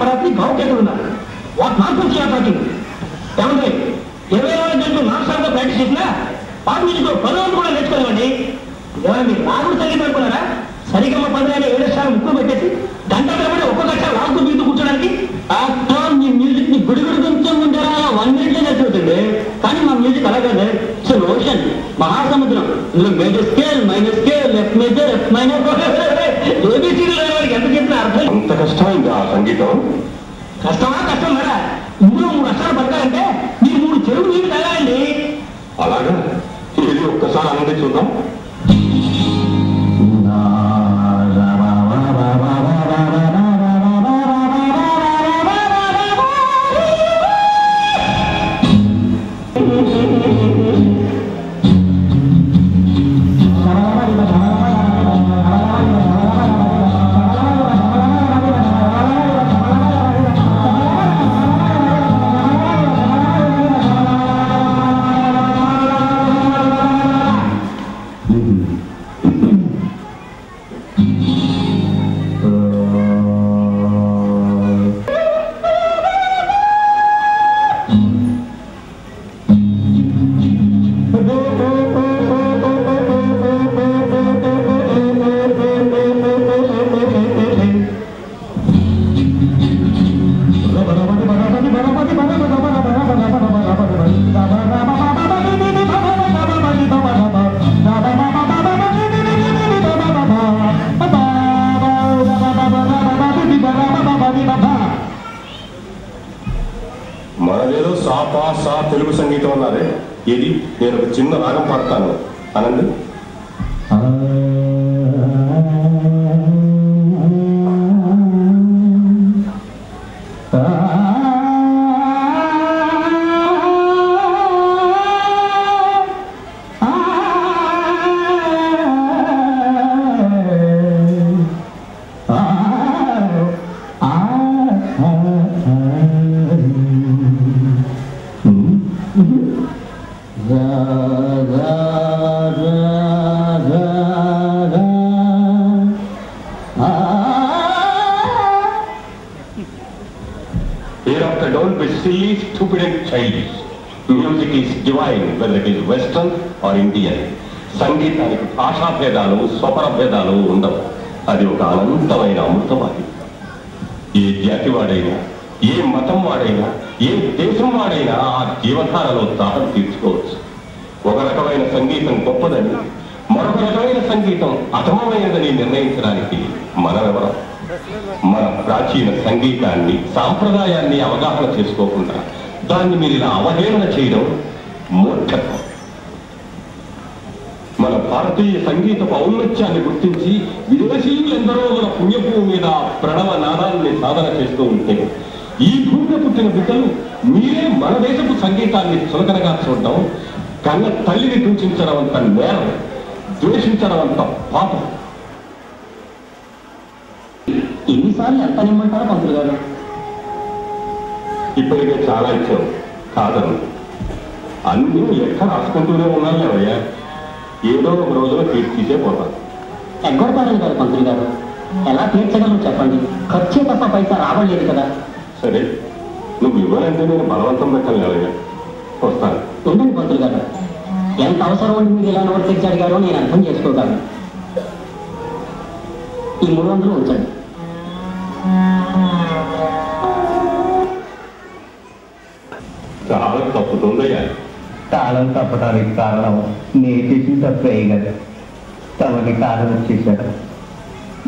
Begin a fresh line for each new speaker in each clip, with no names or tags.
అపరాత్రి గావు కేసులున్నారు. What not talking ఏమంటే 24 గంటలు నాన్ స్టాప్ గా ప్రాక్టీస్ చేసినా పాట మ్యూజిక్ 10 రోజులు కూడా నేర్చుకోలేమండి. ఏమైనా మీరు రాగుడు సంగీతం అనుకున్నారా? సరిగమ్మ 10 7 సార్లు ముక్కులు పెట్టేసి గంట తరబడి ఒక్కొక్కసారి లాగుతూ బీగుతూ కూర్చోడానికి ఆఫ్టర్ మీ మ్యూజిక్ ని గుడిగుడి కొంచెం ఉంటారా 1 minute లో నేర్చుకుంటుంది. కానీ మా మ్యూజిక్ అలా కాదు, ఇట్స్ ఓషన్, మహాసముద్రం. ఇందులో major scale, minor scale, left major, F minor, A B C D లేని వాడికి ఎంత చెప్పిన అర్థం.
అంత కష్టమైంది ఆ సంగీతం.
కష్టం మేడా? ఇందులో 3 అక్షరాలు పడతారంటే మీరు 3 చెరువు నీళ్ళు తాగాలండి.
అలాగా? ఇది ఒక్కసారి అన్నది చూద్దాం. మనదేదో సాపా సా తెలుగు సంగీతం అన్నారే, ఇది నేను ఒక చిన్న రాగం పాడతాను అనండి. Hereafter don't be silly, stupid and childish. Music is divine, whether it is Western or Indian. సంగీతానికి భాషా భేదాలు, స్వర భేదాలు ఉండవు. అది ఒక అనంతమైన అమృతవాది. ఏ జాతి వాడైనా, ఏ మతం వాడైనా, ఏ దేశం వాడైనా ఆ జీవధారలో దాహం తీర్చుకోవచ్చు. ఒక రకమైన సంగీతం గొప్పదని, మరొక రకమైన సంగీతం అధమమైనదని నిర్ణయించడానికి మనమెవరం? మన ప్రాచీన సంగీతాన్ని, సాంప్రదాయాన్ని అవగాహన చేసుకోకుండా దాన్ని మీరు ఇలా అవహేళన చేయడం మూర్ఖత్వం. మన భారతీయ సంగీతపు ఔన్నత్యాన్ని గుర్తించి విదేశీయులు ఎందరో మన పుణ్యభూమి మీద ప్రణవ నాదాన్ని సాధన చేస్తూ ఉంటే ఈ భూమిలో పుట్టిన బిడ్డలు మీరే మన దేశపు సంగీతాన్ని చులకనగా చూడడం, కన్న తల్లిని దూషించడం అంత నేరం, ద్వేషించడం అంత పాపం.
ఎన్నిసార్లు ఎంత నిమ్మంటారో పంతులు గారు?
ఇప్పటికే చాలా ఇచ్చావు కాదను. అన్నీ లెక్క రాసుకుంటూనే ఉన్నాను లేవయ్యా. ఏదో ఒక రోజులో తీర్చిసే పోతాను.
ఎగ్గొడతారని గారు పంతులు గారు. ఎలా తీర్చగలను చెప్పండి? ఖర్చే తప్ప పైసా రావలేదు కదా.
సరే, నువ్వు ఇవ్వాలంటే నేను బలవంతం పెట్టాను లేవయ్యా. వస్తాను.
ఉండండి పంతులు గారు, ఎంత అవసరం ఉండి మీరు ఇలా నోట్ తెచ్చి అడిగారో నేను అర్థం చేసుకోగలను. ఈ 300 ఉంచండి.
చాలా తప్పుతుందయ్యా.
తాళం తప్పడానికి కారణం నేను చేసిన తప్పే కదా. తమకి కారణం వచ్చేసాడు.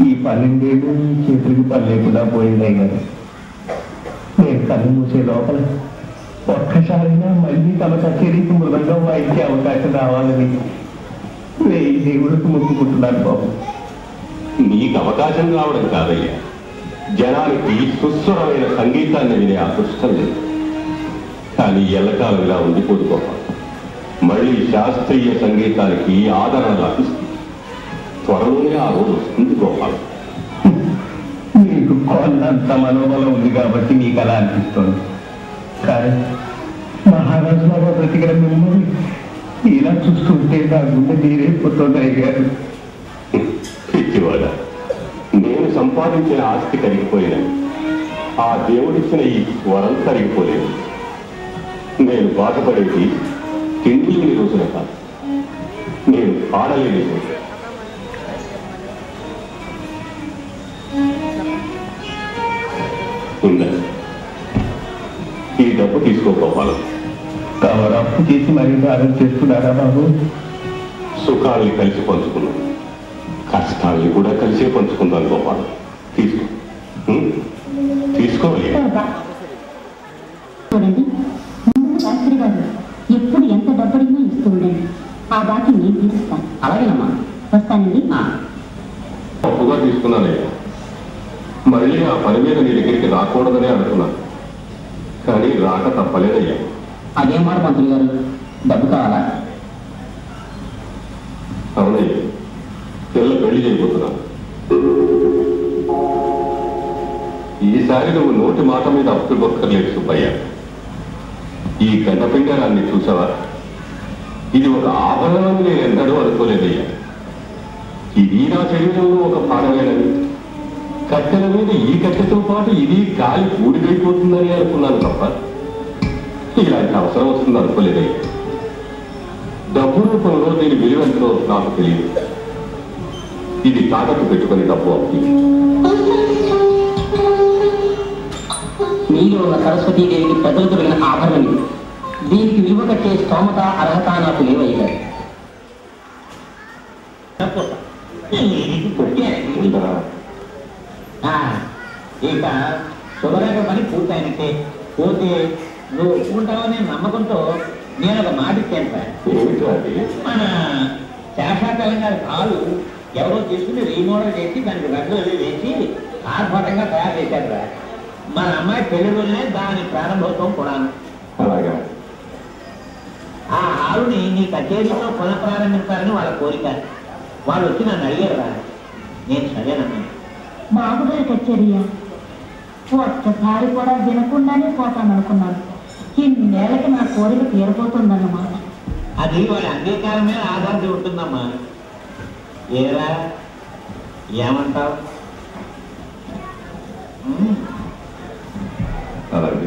ఈ 12 ఏళ్ళు చేతులకి పని లేకుండా పోయిందయ్య గారు. నేను కళ్ళు మూసే లోపల ఒక్కసారైనా మళ్ళీ తమ కచేరీకి మృదంగం వాయించే అవకాశం రావాలని 1000 దేవుళ్ళకు మొక్కుకుంటున్నాను బాబు.
నీకు అవకాశం రావడం కాదయ్యా, జనానికి సుస్వరమైన సంగీతాన్ని వినే అదృష్టం లేదు. కానీ ఎల్లకాలం ఇలా ఉండిపోదు గొప్ప. మళ్ళీ శాస్త్రీయ సంగీతానికి ఆదరణ లభిస్తుంది. త్వరలోనే ఆ రోజు వస్తుంది గోపాల్.
మీకు కొండంత మనోబలం ఉంది కాబట్టి మీకు అలా అనిపిస్తుంది. కానీ మహారాజులాగా బ్రతికిన మిమ్మల్ని ఇలా చూస్తుంటే నా గుండె నీరైపోతుంది అయ్యారు.
పిచ్చివాడ, నేను సంపాదించిన ఆస్తి కరిగిపోయినది. ఆ దేవుడిచ్చిన ఈ వరం తరిగిపోలేదు. నేను బాధపడేది తిండి లేని రోజున కాదు, నేను ఆడలేని రోజు. ఈ డబ్బు తీసుకోపోవాలి.
తమరు అప్పు చేసి మరీ దానం చేస్తున్నారా బాబు?
సుఖాల్ని కలిసి పంచుకున్నాం, కష్టాల్ని కూడా కలిసే పంచుకుందాం గోపాలం. తీసుకో, తీసుకోవాలి.
చూడండి, శాస్త్రి గారు ఎప్పుడు ఎంత డబ్బడినా ఇస్తూ ఉండండి. ఆ బాకీ నేను తీరుస్తాను.
అలాగేనమ్మా,
వస్తానండి.
తప్పుగా తీసుకున్నానయ్యా. మళ్ళీ ఆ పని మీద నీ దగ్గరికి రాకూడదనే అనుకున్నాను, కానీ రాక తప్పలేదయ్యా.
అదేం మాట మంత్రి గారు, డబ్బు కావాలా?
అవునయ్యా, పిల్ల పెళ్లి చేయబోతున్నాను. ఈసారి నువ్వు నోటి మాట మీద అప్పులు బొక్కర్లేదు సుబ్బయ్య. ఈ గంటపిండారాన్ని చూసావా? ఇది ఒక ఆభరణం నేను ఎంతడూ అనుకోలేదయ్యా. ఇది నా శరీరంలో ఒక భాగమేనని, కట్టెల మీద ఈ కట్టెతో పాటు ఇది గాలి పూడికైపోతుందని అనుకున్నాను తప్ప ఇలాంటి అవసరం వస్తుంది అనుకోలేదయ్యా. డబ్బు రూపంలో దీని విలువెంతో నాకు తెలియదు. ఇది తాకట్టు పెట్టుకుని డబ్బు అప్పు.
నీలో ఉన్న సరస్వతీదేవికి పెద్దలు తొలగిన ఆభరణం ఇది. దీనికి విలువ కట్టే స్తోమత అర్హత నాకు లేవయ్యారు.
ఇక శుభరేఖ పని పూర్తయినట్టే. పోతే నువ్వు ఒప్పుకుంటావనే నమ్మకంతో నేను ఒక మాట ఇచ్చాను సార్. మన శేషాచలం గారి కాలు ఎవరో తీసుకుని రీమోడల్ చేసి దానికి రంగులు అవి వేసి ఆర్భాటంగా తయారు చేశారు సార్. మన అమ్మాయి పెళ్లి రోజునే దాని ప్రారంభోత్సవం కూడా.
అలాగా?
ఆ హాలుని నీ కచేరీతో పునఃప్రారంభించాలని వాళ్ళ కోరిక. వాళ్ళు వచ్చి నన్ను అడిగారు రా. నేను సరేనమ్మా.
బాబుగారి కచేరియా? ఒక్కసారి కూడా వినకుండానే పోతాననుకున్నాను. ఇన్నేళ్ళకి నా కోరిక తీరబోతుందన్నమాట.
అది వాళ్ళ అంగీకారం మీద ఆధారపడి ఉంటుందమ్మా. ఏరా ఏమంటావు?
అలాగే.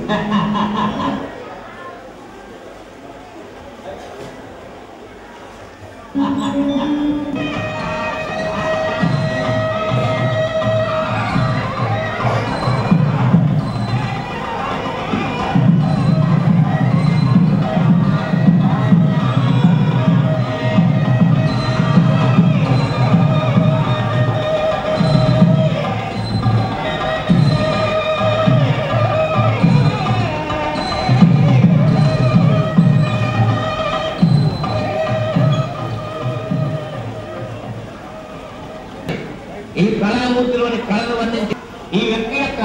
ఈ కళామూర్తిలోని కళను వర్ణించి ఈ వ్యక్తి యొక్క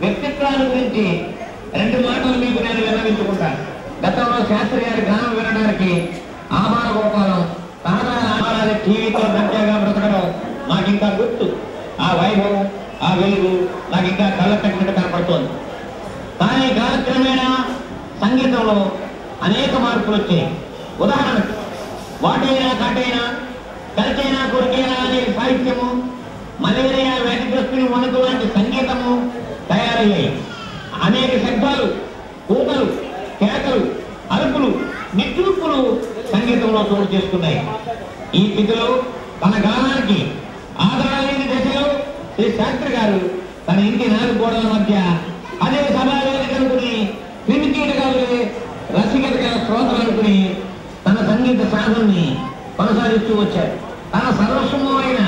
వ్యక్తిత్వాన్ని గురించి రెండు మాటలు మీకు నేను విన్నవించుకుంటాను. గతంలో శాస్త్రి గారి గానం వినడానికి ఆహార గోపాలం ఆహారాన్ని టీవీతో గంటగా బ్రతకడం నాకు ఇంకా గుర్తు. ఆ వైభవం, ఆ వెలుగు నాకు ఇంకా కళ్ళ కట్టినట్టు కనపడుతోంది. కానీ కాలక్రమేణా సంగీతంలో అనేక మార్పులు వచ్చాయి. ఉదాహరణకు వాటైనా కాటైనా, కలిచైనా కొరికైనా అనే సాహిత్యము, మలేరియా వ్యాధిగ్రస్తుని వణుకు లాంటి సంగీతము తయారయ్యాయి. అనేక శబ్దాలు, కూతలు, కేకలు, అరుపులు, నిట్టూర్పులు సంగీతంలో చోటు చేసుకున్నాయి. ఈ స్థితిలో తన గానానికి ఆధారలేని దశలో శ్రీ శాస్త్రి గారు తన ఇంటి 4 గోడల మధ్య అదే సభావేదిక అనుకుని క్రిమికీటకాలు రసికత గల శ్రోతలు అనుకుని తన సంగీత సాధనని కొనసాగిస్తూ వచ్చారు. తన సర్వస్వము అయిన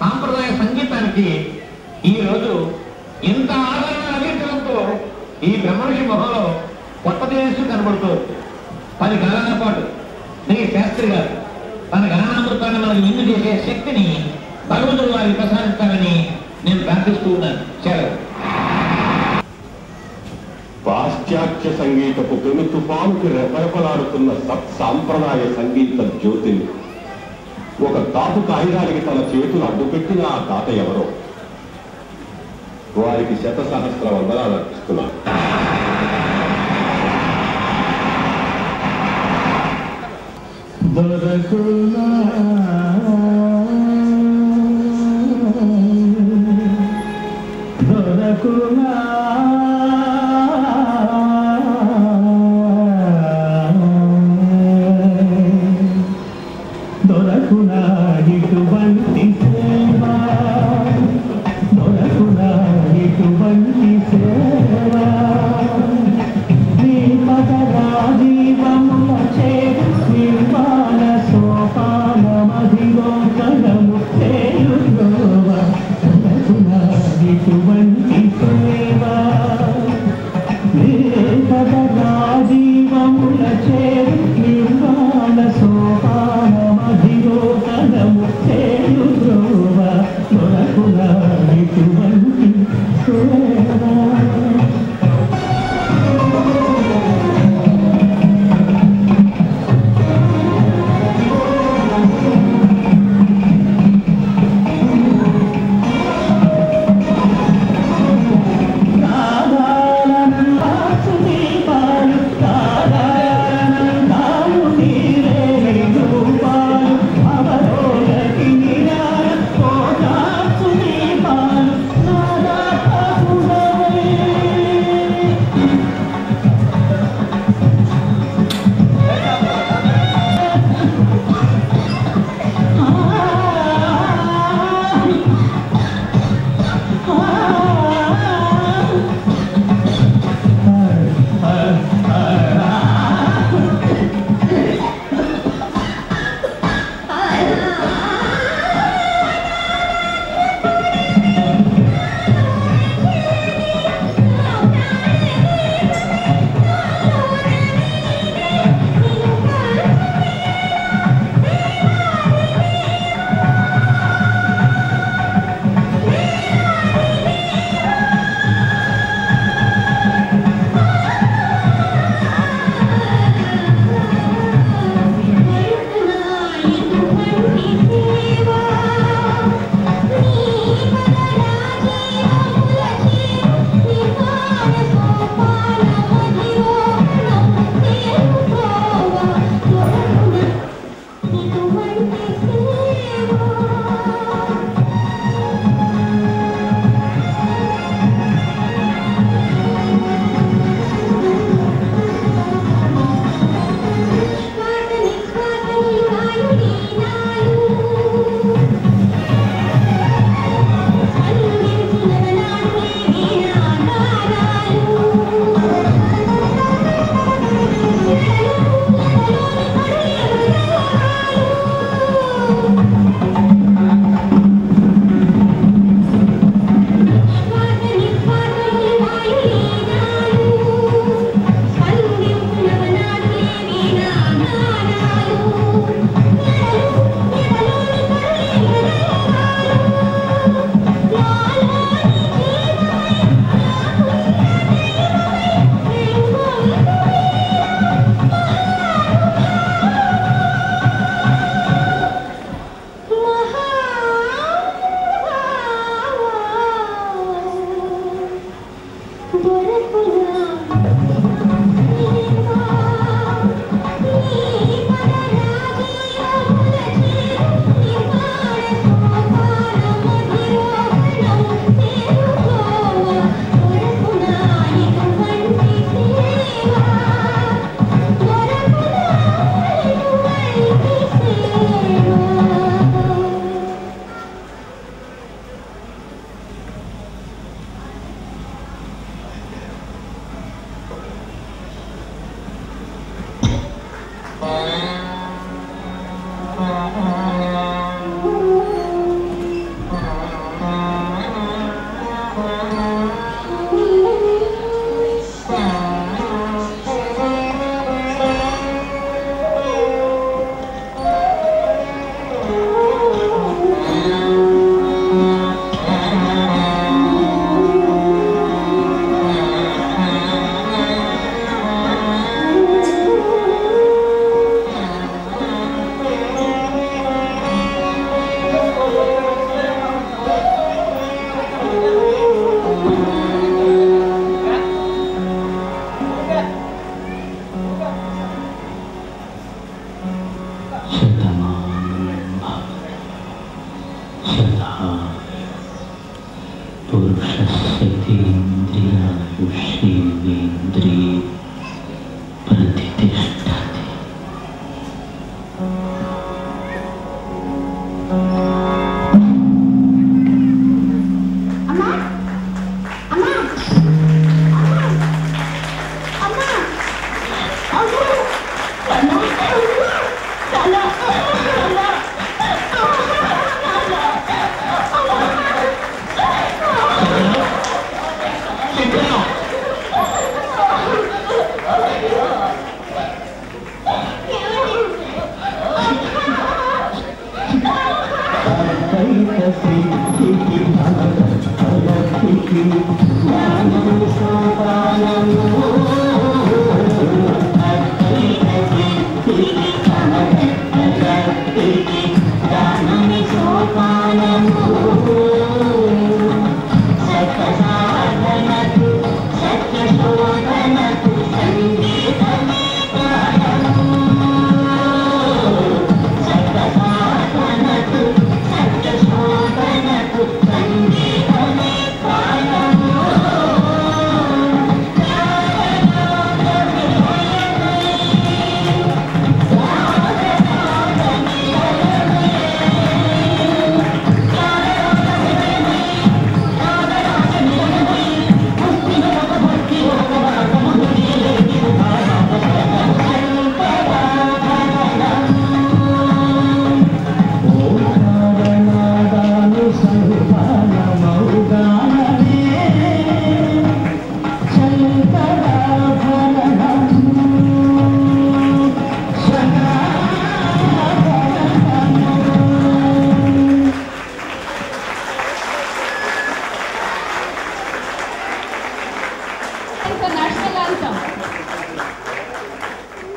సాంప్రదాయ సంగీతానికి ఈ రోజు ఇంత ఆదరణ లభించడంతో ఈ బ్రహ్మర్షి మొహంలో కొత్త తేజస్సు కనబడుతోంది. 10 కాలాల పాటు శ్రీ శాస్త్రి గారు తన గణనామృతాన్ని మనకు విందు చేసే శక్తిని భగవంతుడు వారికి ప్రసాదిస్తారని నేను ప్రార్థిస్తూ ఉన్నాను. సెలవు.
పాశ్చాత్య సంగీతపు పెను తుఫానుకి రెపరెపలాడుతున్న సాంప్రదాయ సంగీత జ్యోతిని ఒక తాపు కాగితానికి తన చేతులు అడ్డుపెట్టిన ఆ తాత ఎవరో వారికి 100 సహస్ర వందనాలు అర్పిస్తున్నారు.
దొరకునా ఇటువంటి సేవ నీ పద రాజీవముల చేరు నిర్వాణ సోపాన మధిలోకము చేరు ఇటువంటి సేవ నీ పద రాజీవముల చేరు నిర్వాణ సోపాన మధిలోకము చేరు ఇటువంటి సేవ
is the national anthem.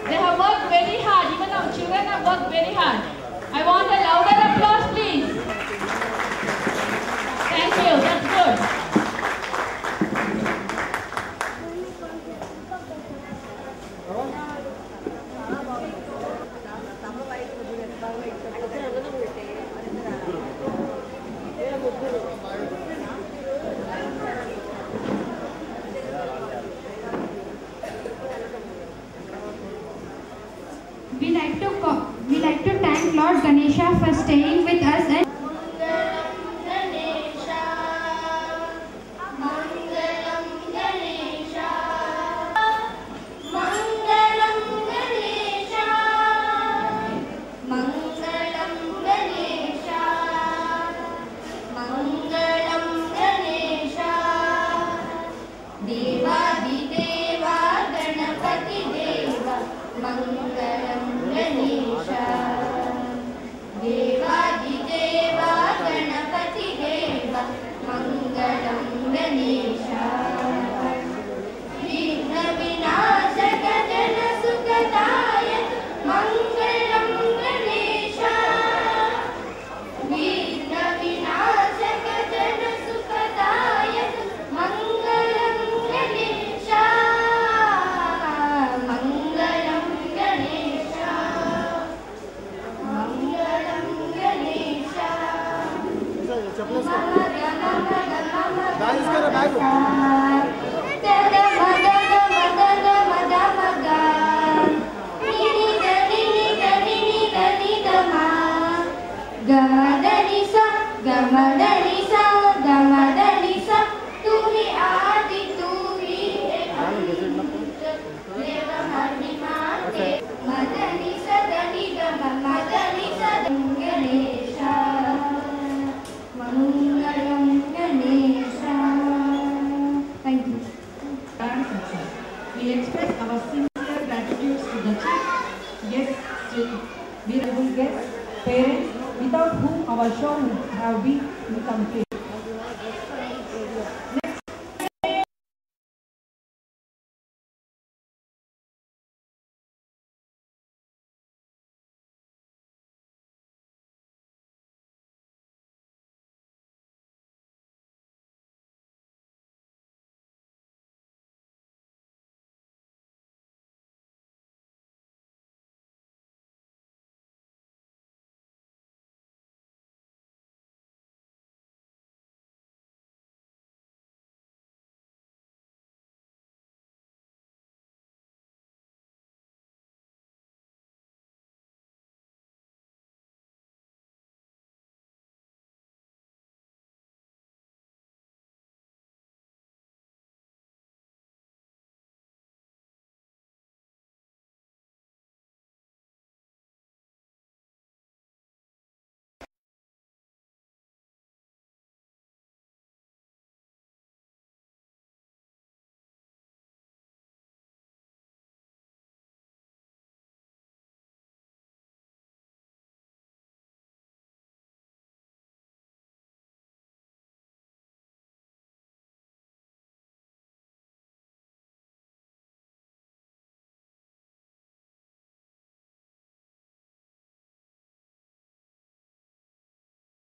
They have worked very hard. Even our children have worked very hard. I want a louder applause, please. Thank you. That's good.
We like to thank Lord Ganesha for staying with us and
we express our sincere gratitude to the chief guests, honorable guests, parents, without whom our show would have been incomplete.